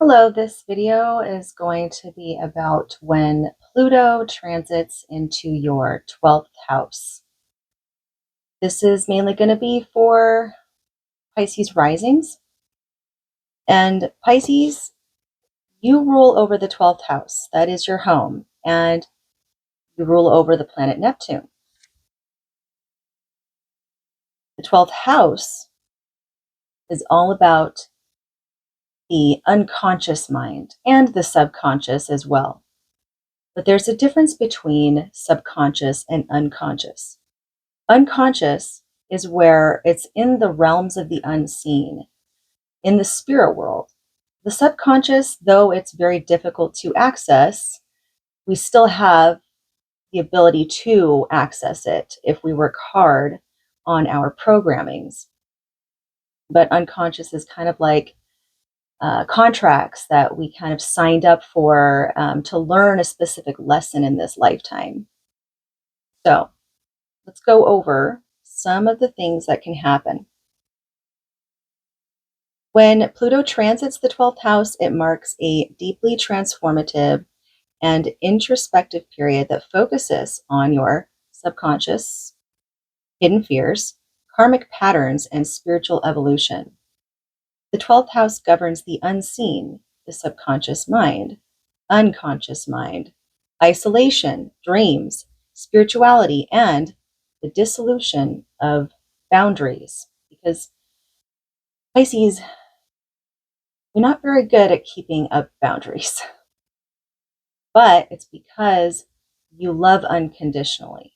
Hello, this video is going to be about when Pluto transits into your 12th house. This is mainly going to be for Pisces risings. And Pisces, you rule over the 12th house. That is your home. And you rule over the planet Neptune. The 12th house is all about the unconscious mind and the subconscious as well. But there's a difference between subconscious and unconscious. Unconscious is where it's in the realms of the unseen, in the spirit world. The subconscious, though it's very difficult to access, we still have the ability to access it if we work hard on our programmings. But unconscious is kind of like contracts that we kind of signed up for to learn a specific lesson in this lifetime. So let's go over some of the things that can happen. When Pluto transits the 12th house, it marks a deeply transformative and introspective period that focuses on your subconscious, hidden fears, karmic patterns, and spiritual evolution. The 12th house governs the unseen, the subconscious mind, unconscious mind, isolation, dreams, spirituality, and the dissolution of boundaries. Because Pisces, we're not very good at keeping up boundaries, but it's because you love unconditionally.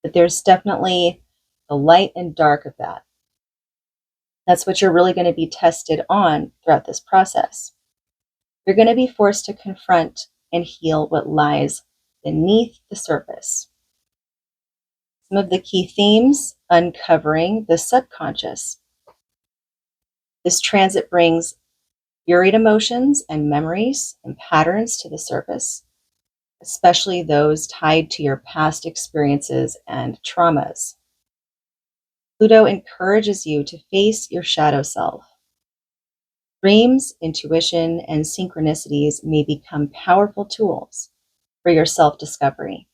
But there's definitely the light and dark of that. That's what you're really going to be tested on throughout this process. You're going to be forced to confront and heal what lies beneath the surface. Some of the key themes: uncovering the subconscious. This transit brings buried emotions and memories and patterns to the surface, especially those tied to your past experiences and traumas. Pluto encourages you to face your shadow self. Dreams, intuition, and synchronicities may become powerful tools for your self-discovery.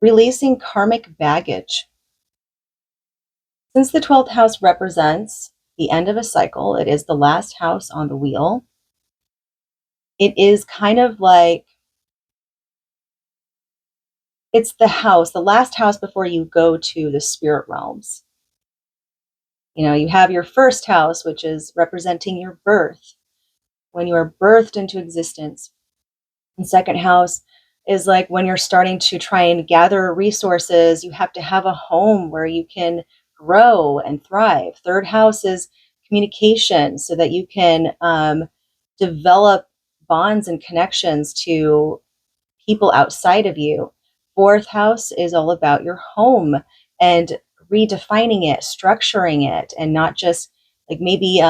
Releasing karmic baggage. Since the 12th house represents the end of a cycle, it is the last house on the wheel. It is kind of like it's the last house before you go to the spirit realms. You have your first house, which is representing your birth, when you are birthed into existence. And second house is like when you're starting to try and gather resources, you have to have a home where you can grow and thrive. Third house is communication, so that you can develop bonds and connections to people outside of you. Fourth house is all about your home and redefining it, structuring it, and not just like maybe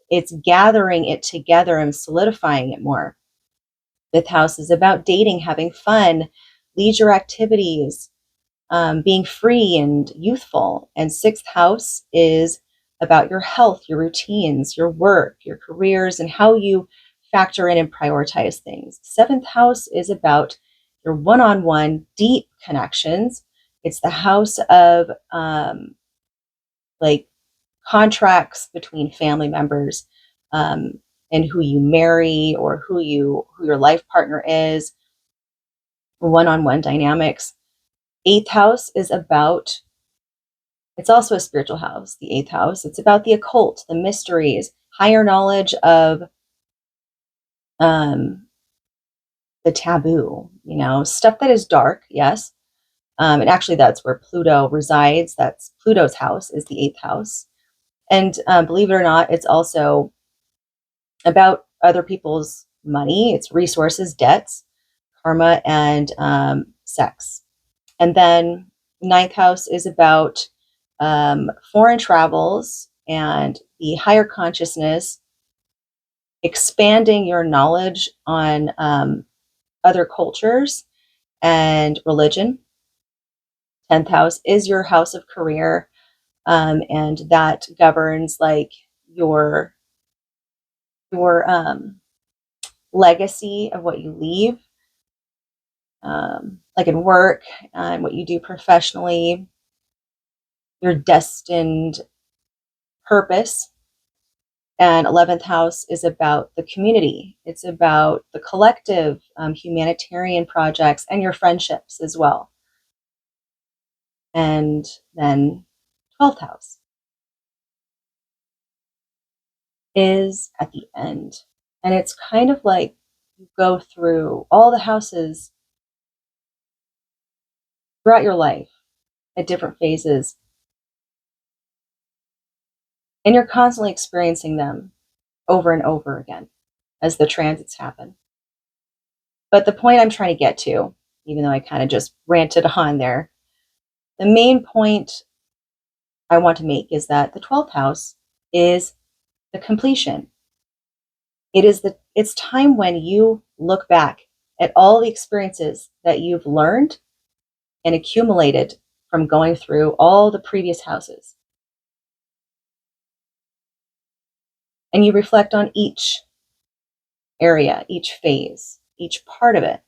it's gathering it together and solidifying it more. Fifth house is about dating, having fun, leisure activities, being free and youthful. And sixth house is about your health, your routines, your work, your careers, and how you factor in and prioritize things. Seventh house is about your one-on-one deep connections. It's the house of like contracts between family members, and who you marry, or who your life partner is, one-on-one dynamics. Eighth house is about, it's also a spiritual house, the eighth house. It's about the occult, the mysteries, higher knowledge of um, the taboo, stuff that is dark, yes. And actually, that's where Pluto resides. That's Pluto's house, is the eighth house. And believe it or not, it's also about other people's money, its resources, debts, karma, and sex. And then ninth house is about foreign travels and the higher consciousness, expanding your knowledge on other cultures and religion. 10th house is your house of career, and that governs like your your legacy of what you leave, like in work and what you do professionally, your destined purpose. And 11th house is about the community. It's about the collective humanitarian projects and your friendships as well. And then 12th house is at the end. And it's kind of like you go through all the houses throughout your life at different phases, and you're constantly experiencing them over and over again as the transits happen. But the point I'm trying to get to, even though I kind of just ranted on there, the main point I want to make is that the 12th house is the completion. It's time when you look back at all the experiences that you've learned and accumulated from going through all the previous houses. And you reflect on each area, each phase, each part of it.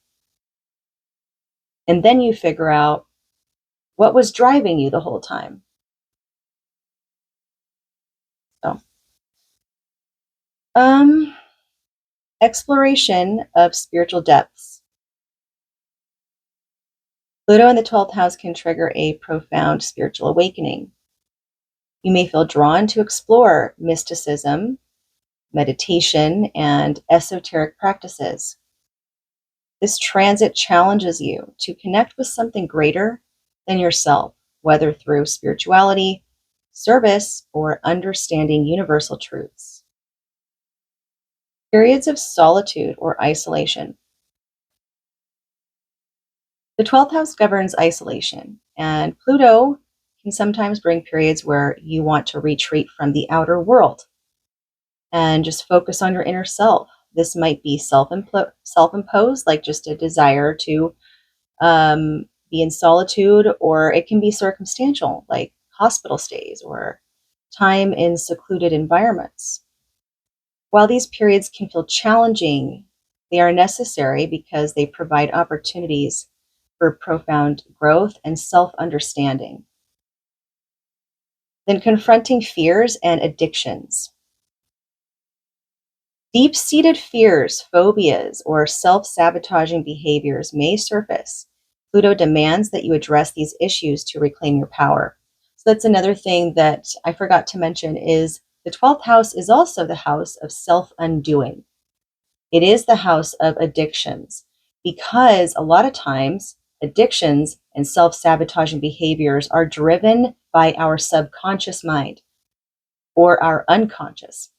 And then you figure out what was driving you the whole time. So, exploration of spiritual depths. Pluto in the 12th house can trigger a profound spiritual awakening. You may feel drawn to explore mysticism, meditation, and esoteric practices. This transit challenges you to connect with something greater than yourself, whether through spirituality, service, or understanding universal truths. Periods of solitude or isolation. The 12th house governs isolation, and Pluto can sometimes bring periods where you want to retreat from the outer world and just focus on your inner self. This might be self-imposed, like just a desire to be in solitude, or it can be circumstantial, like hospital stays or time in secluded environments. While these periods can feel challenging, they are necessary because they provide opportunities for profound growth and self-understanding. Then confronting fears and addictions. Deep-seated fears, phobias, or self-sabotaging behaviors may surface. Pluto demands that you address these issues to reclaim your power. So that's another thing that I forgot to mention is the 12th house is also the house of self-undoing. It is the house of addictions because a lot of times addictions and self-sabotaging behaviors are driven by our subconscious mind or our unconscious.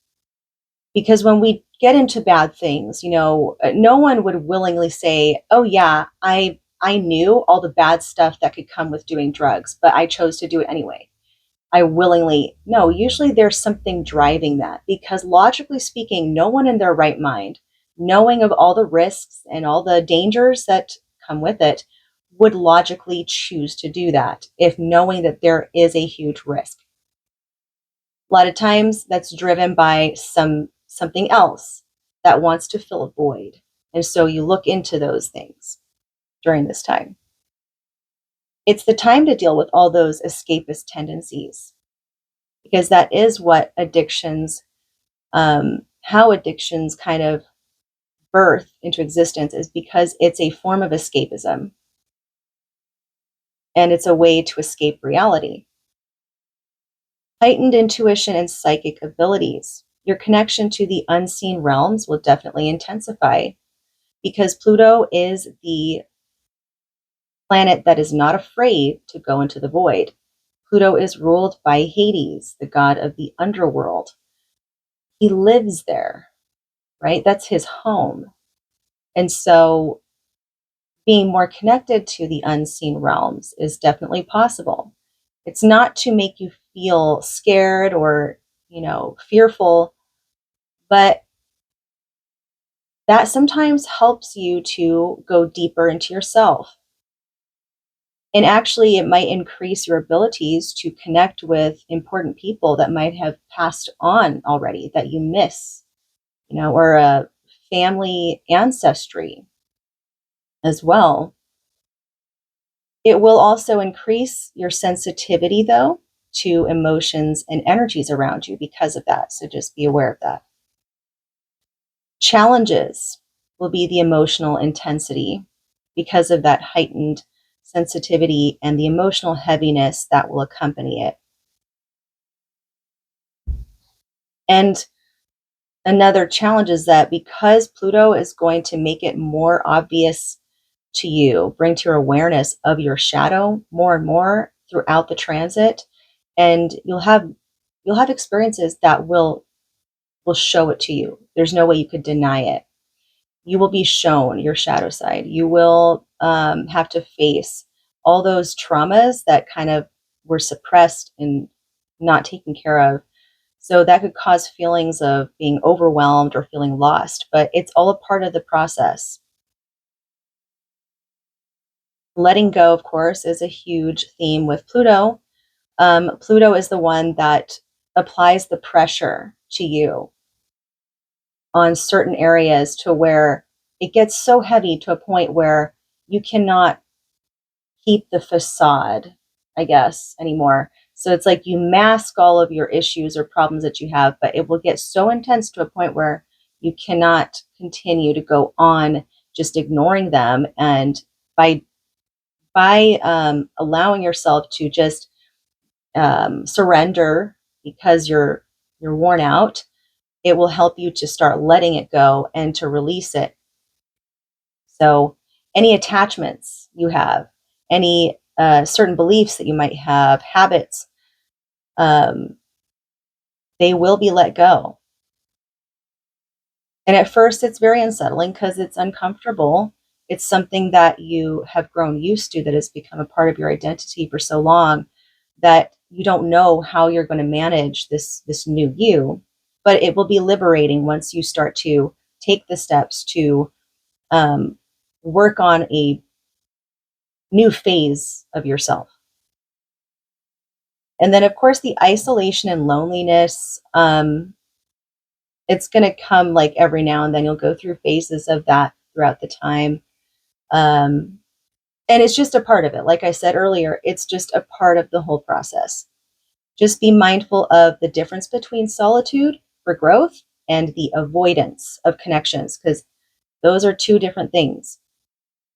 Because when we get into bad things, no one would willingly say, oh yeah, I knew all the bad stuff that could come with doing drugs, but I chose to do it anyway. I willingly, no, usually there's something driving that because logically speaking, no one in their right mind, knowing of all the risks and all the dangers that come with it, would logically choose to do that if knowing that there is a huge risk. A lot of times that's driven by something else that wants to fill a void. And so you look into those things during this time. It's the time to deal with all those escapist tendencies because that is what addictions, how addictions kind of birth into existence is because it's a form of escapism and it's a way to escape reality. Heightened intuition and psychic abilities. Your connection to the unseen realms will definitely intensify because Pluto is the planet that is not afraid to go into the void. Pluto is ruled by Hades, the god of the underworld. He lives there, right? That's his home. And so being more connected to the unseen realms is definitely possible. It's not to make you feel scared or, fearful, but that sometimes helps you to go deeper into yourself. And actually, it might increase your abilities to connect with important people that might have passed on already that you miss or a family ancestry as well. It will also increase your sensitivity, though, to emotions and energies around you because of that. So just be aware of that. Challenges will be the emotional intensity because of that heightened sensitivity and the emotional heaviness that will accompany it. And another challenge is that because Pluto is going to make it more obvious to you, bring to your awareness of your shadow more and more throughout the transit, and you'll have experiences that will show it to you. There's no way you could deny it. You will be shown your shadow side. You will have to face all those traumas that kind of were suppressed and not taken care of. So that could cause feelings of being overwhelmed or feeling lost, but it's all a part of the process. Letting go, of course, is a huge theme with Pluto. Pluto is the one that applies the pressure to you on certain areas to where it gets so heavy to a point where you cannot keep the facade, I guess, anymore. So it's like you mask all of your issues or problems that you have, but it will get so intense to a point where you cannot continue to go on just ignoring them. And by allowing yourself to just surrender because you're worn out, it will help you to start letting it go and to release it. So any attachments you have, any certain beliefs that you might have, habits, um, they will be let go. And at first, it's very unsettling because it's uncomfortable. It's something that you have grown used to, that has become a part of your identity for so long that you don't know how you're going to manage this new you. But it will be liberating once you start to take the steps to um, work on a new phase of yourself. And then, of course, the isolation and loneliness. It's going to come like every now and then. You'll go through phases of that throughout the time. Um, and it's just a part of it. Like I said earlier, it's just a part of the whole process. Just be mindful of the difference between solitude for growth and the avoidance of connections, because those are two different things.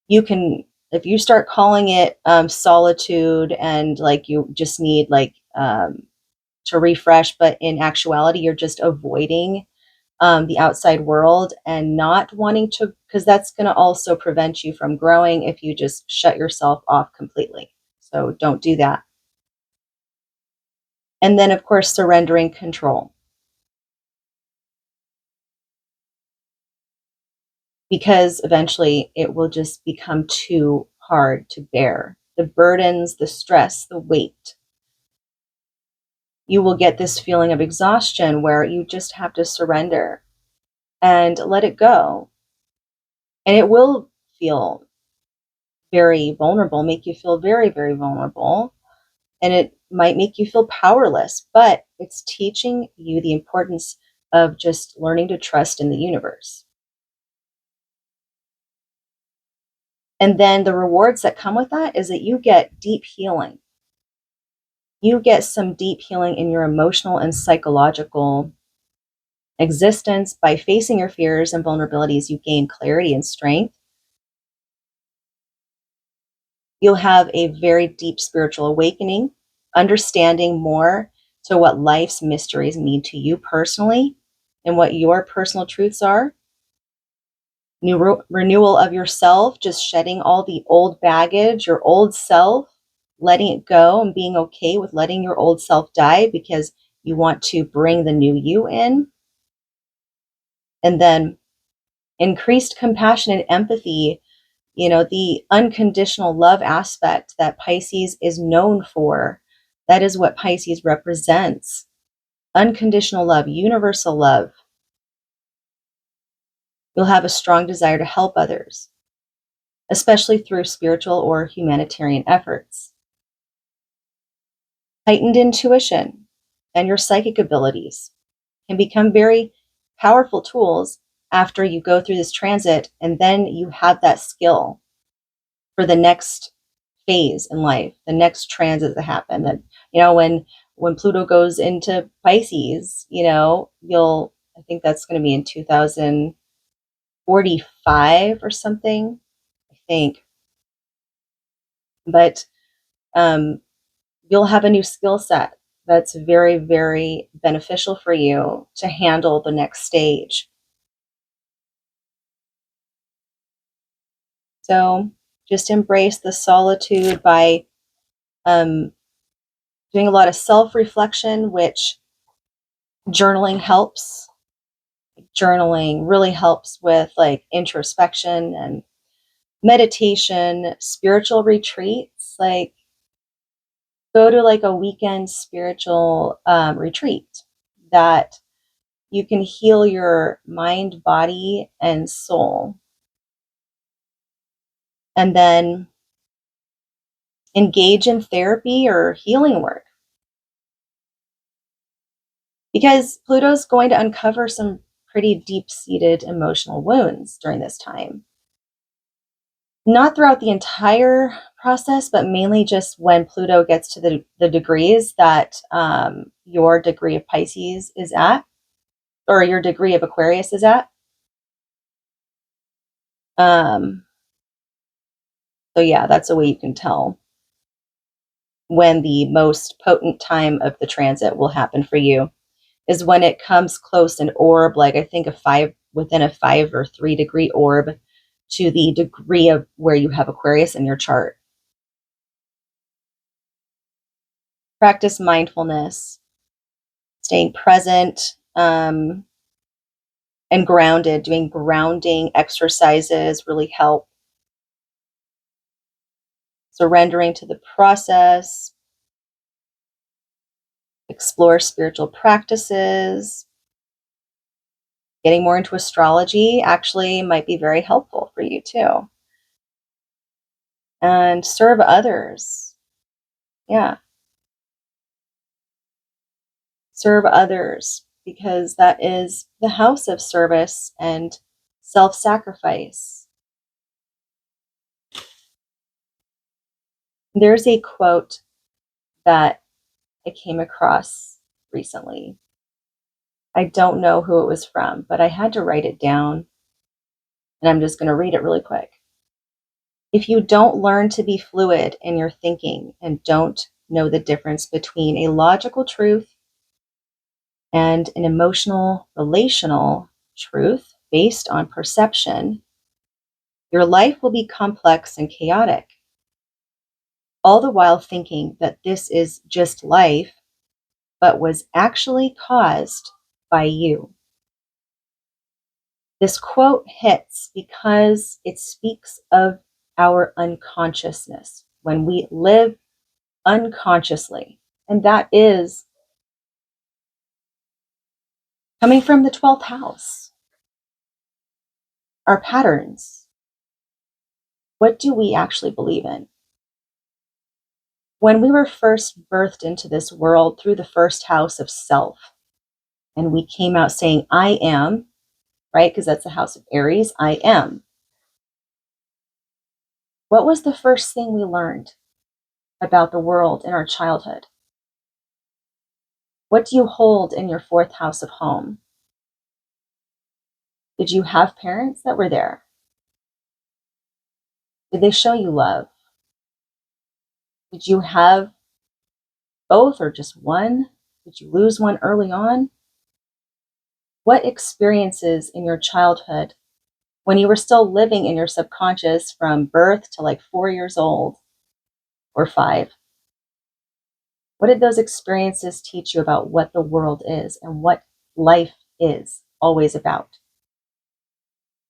You can, if you start calling it solitude and like you just need like to refresh, but in actuality, you're just avoiding the outside world and not wanting to, because that's going to also prevent you from growing if you just shut yourself off completely. So don't do that. And then, of course, surrendering control, because eventually it will just become too hard to bear. The burdens, the stress, the weight. You will get this feeling of exhaustion where you just have to surrender and let it go. And it will feel very vulnerable, make you feel very, very vulnerable. And it might make you feel powerless, but it's teaching you the importance of just learning to trust in the universe. And then the rewards that come with that is that you get deep healing. You get some deep healing in your emotional and psychological existence. By facing your fears and vulnerabilities, you gain clarity and strength. You'll have a very deep spiritual awakening, understanding more to what life's mysteries mean to you personally and what your personal truths are. Renewal of yourself, just shedding all the old baggage, your old self, letting it go and being okay with letting your old self die because you want to bring the new you in. And then increased compassion and empathy, the unconditional love aspect that Pisces is known for. That is what Pisces represents. Unconditional love, universal love. You'll have a strong desire to help others, especially through spiritual or humanitarian efforts. Heightened intuition and your psychic abilities can become very powerful tools after you go through this transit, and then you have that skill for the next phase in life, the next transit that happen. That, when Pluto goes into Pisces, I think that's going to be in 2045 or something, I think. But you'll have a new skill set that's very, very beneficial for you to handle the next stage. So just embrace the solitude by um, doing a lot of self-reflection, which journaling helps. Journaling really helps with like introspection and meditation, spiritual retreats. Like, go to like a weekend spiritual retreat that you can heal your mind, body, and soul. And then engage in therapy or healing work, because Pluto's going to uncover some pretty deep-seated emotional wounds during this time. Not throughout the entire process, but mainly just when Pluto gets to the degrees that your degree of Pisces is at, or your degree of Aquarius is at. So yeah, that's a way you can tell when the most potent time of the transit will happen for you, is when it comes close an orb, like I think within a 5 or 3 degree orb to the degree of where you have Aquarius in your chart. Practice mindfulness, staying present, and grounded. Doing grounding exercises really help. Surrendering to the process, explore spiritual practices. Getting more into astrology actually might be very helpful for you too. And serve others. Yeah. Serve others, because that is the house of service and self-sacrifice. There's a quote that I came across recently. I don't know who it was from, but I had to write it down, and I'm just going to read it really quick. If you don't learn to be fluid in your thinking and don't know the difference between a logical truth and an emotional, relational truth based on perception, your life will be complex and chaotic, all the while thinking that this is just life, but was actually caused by you. This quote hits because it speaks of our unconsciousness, when we live unconsciously. And that is coming from the 12th house. Our patterns. What do we actually believe in? When we were first birthed into this world through the first house of self, and we came out saying, I am, right? Because that's the house of Aries, I am. What was the first thing we learned about the world in our childhood? What do you hold in your 4th house of home? Did you have parents that were there? Did they show you love? Did you have both or just one? Did you lose one early on? What experiences in your childhood, when you were still living in your subconscious from birth to like 4 years old or 5, what did those experiences teach you about what the world is and what life is always about?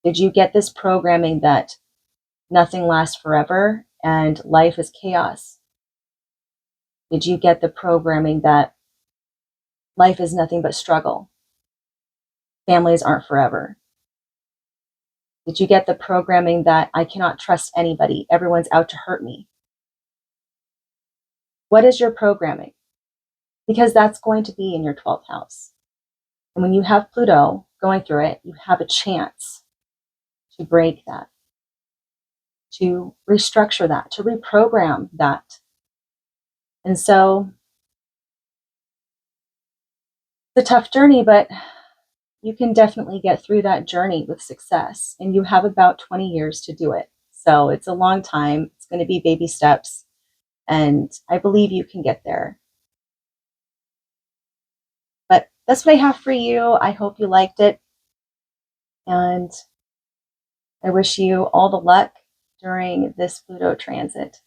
Did you get this programming that nothing lasts forever and life is chaos? Did you get the programming that life is nothing but struggle? Families aren't forever. Did you get the programming that I cannot trust anybody? Everyone's out to hurt me. What is your programming? Because that's going to be in your 12th house. And when you have Pluto going through it, you have a chance to break that, to restructure that, to reprogram that. And so it's a tough journey, but you can definitely get through that journey with success. And you have about 20 years to do it. So it's a long time. It's going to be baby steps. And I believe you can get there. But that's what I have for you. I hope you liked it. And I wish you all the luck during this Pluto transit.